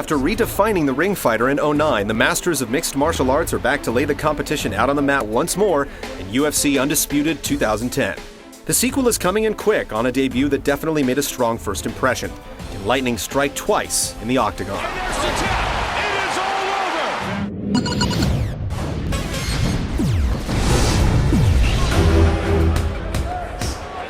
After redefining the ring fighter in '09, the Masters of Mixed Martial Arts are back to lay the competition out on the mat once more in UFC Undisputed 2010. The sequel is coming in quick on a debut that definitely made a strong first impression. Enlightening strike twice in the octagon.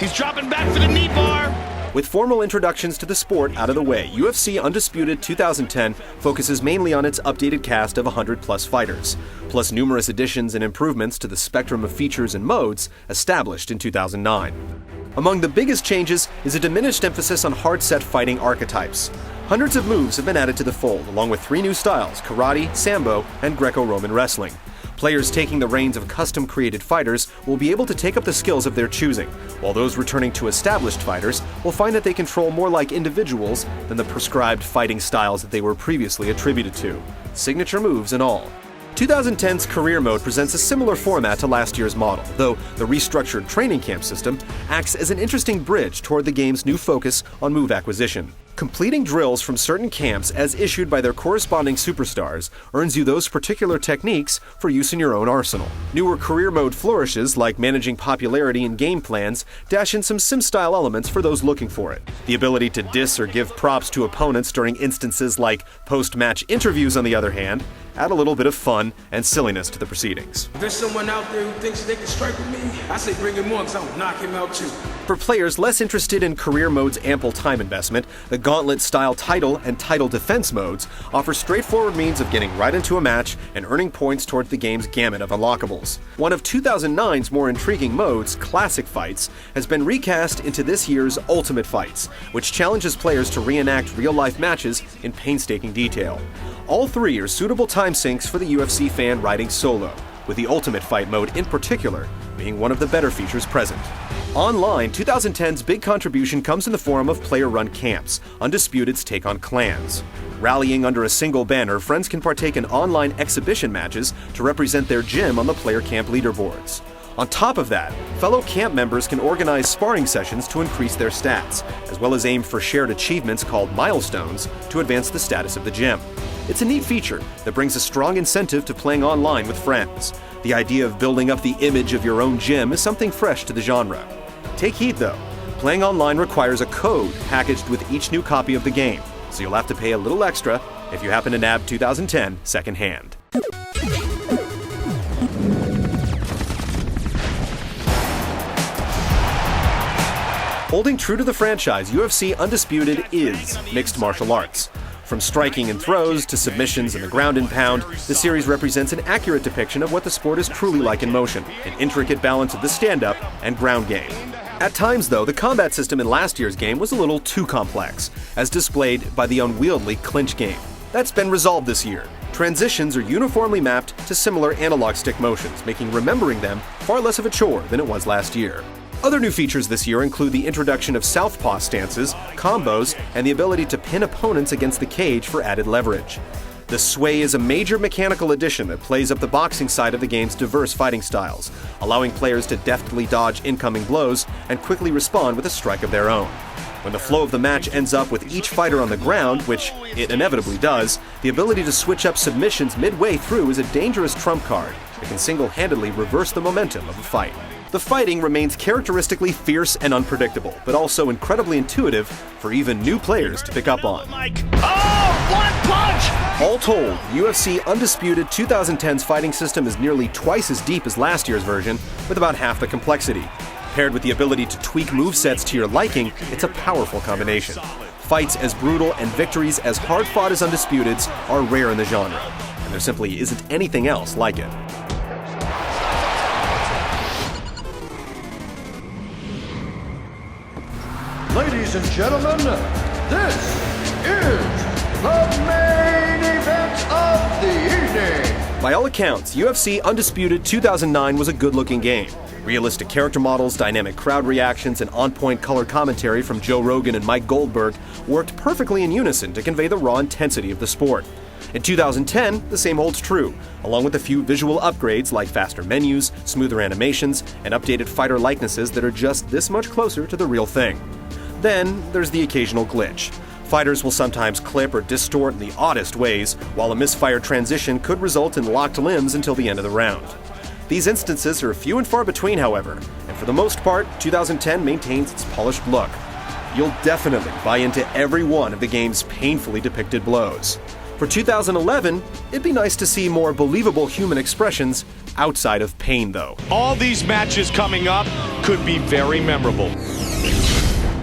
He's dropping back for the knee bar. With formal introductions to the sport out of the way, UFC Undisputed 2010 focuses mainly on its updated cast of 100-plus fighters, plus numerous additions and improvements to the spectrum of features and modes established in 2009. Among the biggest changes is a diminished emphasis on hard-set fighting archetypes. Hundreds of moves have been added to the fold, along with 3 new styles: karate, sambo, and Greco-Roman wrestling. Players taking the reins of custom-created fighters will be able to take up the skills of their choosing, while those returning to established fighters will find that they control more like individuals than the prescribed fighting styles that they were previously attributed to, signature moves and all. 2010's Career Mode presents a similar format to last year's model, though the restructured training camp system acts as an interesting bridge toward the game's new focus on move acquisition. Completing drills from certain camps as issued by their corresponding superstars earns you those particular techniques for use in your own arsenal. Newer Career Mode flourishes, like managing popularity in game plans, dash in some sim-style elements for those looking for it. The ability to diss or give props to opponents during instances like post-match interviews, on the other hand, add a little bit of fun and silliness to the proceedings. If there's someone out there who thinks they can strike with me, I say bring him on, because I'll knock him out too. For players less interested in Career Mode's ample time investment, the Gauntlet-style title and title defense modes offer straightforward means of getting right into a match and earning points towards the game's gamut of unlockables. One of 2009's more intriguing modes, Classic Fights, has been recast into this year's Ultimate Fights, which challenges players to reenact real-life matches in painstaking detail. All 3 are suitable time sinks for the UFC fan riding solo, with the Ultimate Fight mode in particular being one of the better features present. Online, 2010's big contribution comes in the form of player-run camps, Undisputed's take on clans. Rallying under a single banner, friends can partake in online exhibition matches to represent their gym on the player camp leaderboards. On top of that, fellow camp members can organize sparring sessions to increase their stats, as well as aim for shared achievements called milestones to advance the status of the gym. It's a neat feature that brings a strong incentive to playing online with friends. The idea of building up the image of your own gym is something fresh to the genre. Take heed though, playing online requires a code packaged with each new copy of the game, so you'll have to pay a little extra if you happen to nab 2010 secondhand. Holding true to the franchise, UFC Undisputed is mixed martial arts. From striking and throws to submissions and the ground and pound, the series represents an accurate depiction of what the sport is truly like in motion, an intricate balance of the stand-up and ground game. At times, though, the combat system in last year's game was a little too complex, as displayed by the unwieldy clinch game. That's been resolved this year. Transitions are uniformly mapped to similar analog stick motions, making remembering them far less of a chore than it was last year. Other new features this year include the introduction of southpaw stances, combos, and the ability to pin opponents against the cage for added leverage. The sway is a major mechanical addition that plays up the boxing side of the game's diverse fighting styles, allowing players to deftly dodge incoming blows and quickly respond with a strike of their own. When the flow of the match ends up with each fighter on the ground, which it inevitably does, the ability to switch up submissions midway through is a dangerous trump card that can single-handedly reverse the momentum of a fight. The fighting remains characteristically fierce and unpredictable, but also incredibly intuitive for even new players to pick up on. One punch! All told, UFC Undisputed 2010's fighting system is nearly twice as deep as last year's version, with about half the complexity. Paired with the ability to tweak movesets to your liking, it's a powerful combination. Fights as brutal and victories as hard-fought as Undisputed's are rare in the genre, and there simply isn't anything else like it. Ladies and gentlemen, this is the main event of the evening. By all accounts, UFC Undisputed 2009 was a good-looking game. Realistic character models, dynamic crowd reactions, and on-point color commentary from Joe Rogan and Mike Goldberg worked perfectly in unison to convey the raw intensity of the sport. In 2010, the same holds true, along with a few visual upgrades like faster menus, smoother animations, and updated fighter likenesses that are just this much closer to the real thing. Then, there's the occasional glitch. Fighters will sometimes clip or distort in the oddest ways, while a misfired transition could result in locked limbs until the end of the round. These instances are few and far between, however, and for the most part, 2010 maintains its polished look. You'll definitely buy into every one of the game's painfully depicted blows. For 2011, it'd be nice to see more believable human expressions outside of pain, though. All these matches coming up could be very memorable.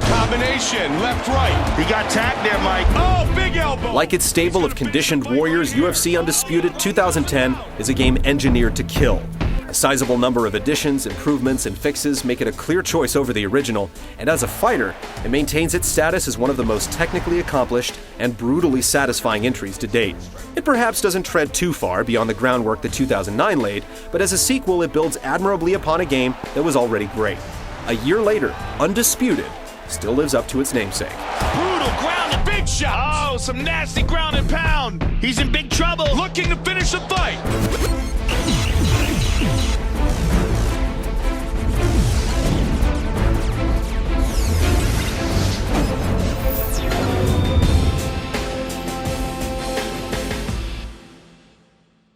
Combination, left, right. He got tagged there, Mike. Oh, big elbow. Like its stable of conditioned warriors, UFC Undisputed 2010 is a game engineered to kill. A sizable number of additions, improvements, and fixes make it a clear choice over the original, and as a fighter, it maintains its status as one of the most technically accomplished and brutally satisfying entries to date. It perhaps doesn't tread too far beyond the groundwork that 2009 laid, but as a sequel, it builds admirably upon a game that was already great. A year later, Undisputed still lives up to its namesake. Brutal ground and big shot. Oh, some nasty ground and pound. He's in big trouble. Looking to finish the fight.